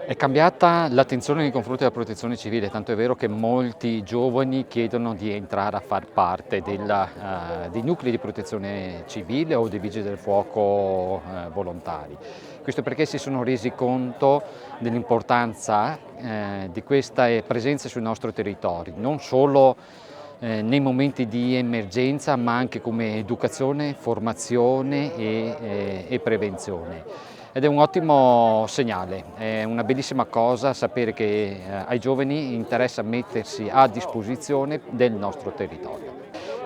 È cambiata l'attenzione nei confronti della protezione civile, tanto è vero che molti giovani chiedono di entrare a far parte dei nuclei di protezione civile o dei vigili del fuoco volontari. Questo perché si sono resi conto dell'importanza di questa presenza sul nostro territorio, non solo nei momenti di emergenza, ma anche come educazione, formazione e prevenzione. Ed è un ottimo segnale, è una bellissima cosa sapere che ai giovani interessa mettersi a disposizione del nostro territorio.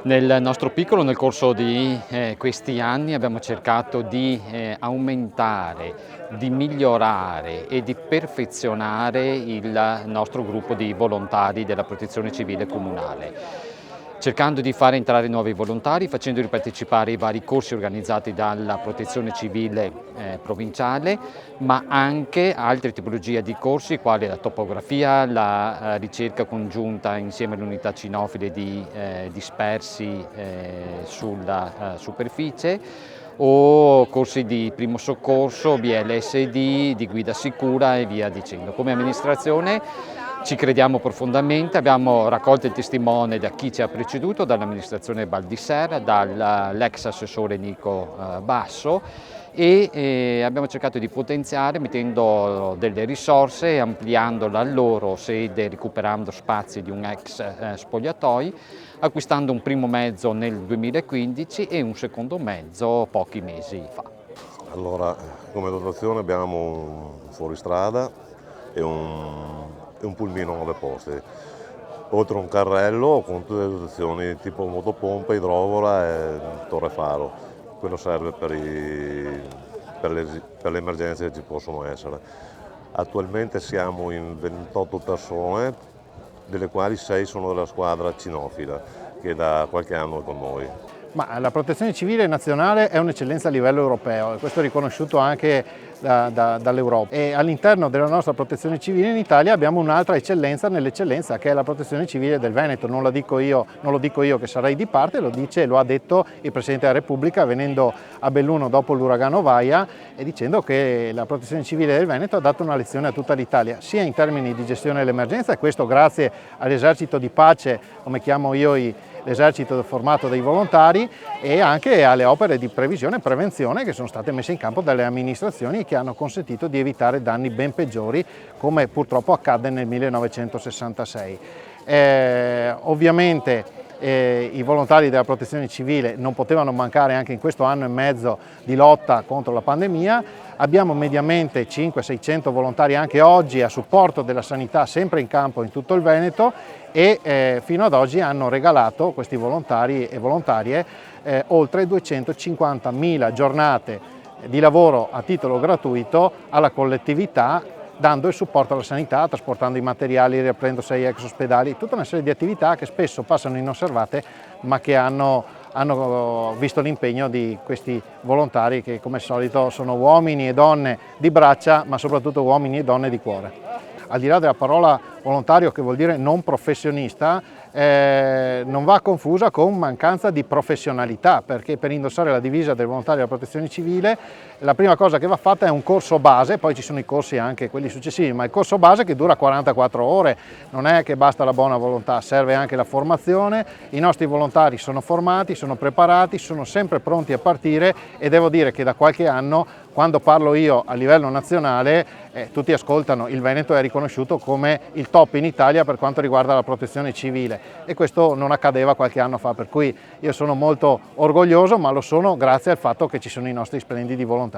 Nel nostro piccolo, nel corso di questi anni, abbiamo cercato di aumentare, di migliorare e di perfezionare il nostro gruppo di volontari della Protezione Civile Comunale, cercando di fare entrare nuovi volontari, facendoli partecipare ai vari corsi organizzati dalla Protezione Civile provinciale, ma anche altre tipologie di corsi quali la topografia, la ricerca congiunta insieme alle unità cinofile di dispersi sulla superficie, o corsi di primo soccorso, BLSD, di guida sicura e via dicendo. Come amministrazione ci crediamo profondamente, abbiamo raccolto il testimone da chi ci ha preceduto, dall'amministrazione Baldissera, dall'ex assessore Nico Basso, e abbiamo cercato di potenziare mettendo delle risorse, ampliando la loro sede, recuperando spazi di un ex spogliatoi, acquistando un primo mezzo nel 2015 e un secondo mezzo pochi mesi fa. Allora, come dotazione abbiamo un fuoristrada e un pulmino 9 posti, oltre a un carrello con tutte le dotazioni tipo motopompa, idrovora e torre faro. Quello serve per le emergenze che ci possono essere. Attualmente siamo in 28 persone, delle quali 6 sono della squadra cinofila, che da qualche anno è con noi. Ma la protezione civile nazionale è un'eccellenza a livello europeo e questo è riconosciuto anche dall'Europa. E all'interno della nostra protezione civile in Italia abbiamo un'altra eccellenza nell'eccellenza, che è la protezione civile del Veneto. Non lo dico io che sarei di parte, lo ha detto il Presidente della Repubblica venendo a Belluno dopo l'uragano Vaia e dicendo che la protezione civile del Veneto ha dato una lezione a tutta l'Italia, sia in termini di gestione dell'emergenza, e questo grazie all'esercito di pace, come chiamo io l'esercito formato dai volontari, e anche alle opere di previsione e prevenzione che sono state messe in campo dalle amministrazioni e che hanno consentito di evitare danni ben peggiori, come purtroppo accadde nel 1966. Ovviamente i volontari della protezione civile non potevano mancare anche in questo anno e mezzo di lotta contro la pandemia. Abbiamo mediamente 500-600 volontari anche oggi a supporto della sanità, sempre in campo in tutto il Veneto, e fino ad oggi hanno regalato questi volontari e volontarie oltre 250.000 giornate di lavoro a titolo gratuito alla collettività, dando il supporto alla sanità, trasportando i materiali, riaprendo 6 ex ospedali, tutta una serie di attività che spesso passano inosservate ma che hanno visto l'impegno di questi volontari che, come al solito, sono uomini e donne di braccia, ma soprattutto uomini e donne di cuore. Al di là della parola volontario, che vuol dire non professionista, non va confusa con mancanza di professionalità, perché per indossare la divisa del volontario della protezione civile la prima cosa che va fatta è un corso base, poi ci sono i corsi anche quelli successivi, ma il corso base che dura 44 ore, non è che basta la buona volontà, serve anche la formazione. I nostri volontari sono formati, sono preparati, sono sempre pronti a partire, e devo dire che da qualche anno, quando parlo io a livello nazionale, tutti ascoltano. Il Veneto è riconosciuto come il top in Italia per quanto riguarda la protezione civile, e questo non accadeva qualche anno fa, per cui io sono molto orgoglioso, ma lo sono grazie al fatto che ci sono i nostri splendidi volontari.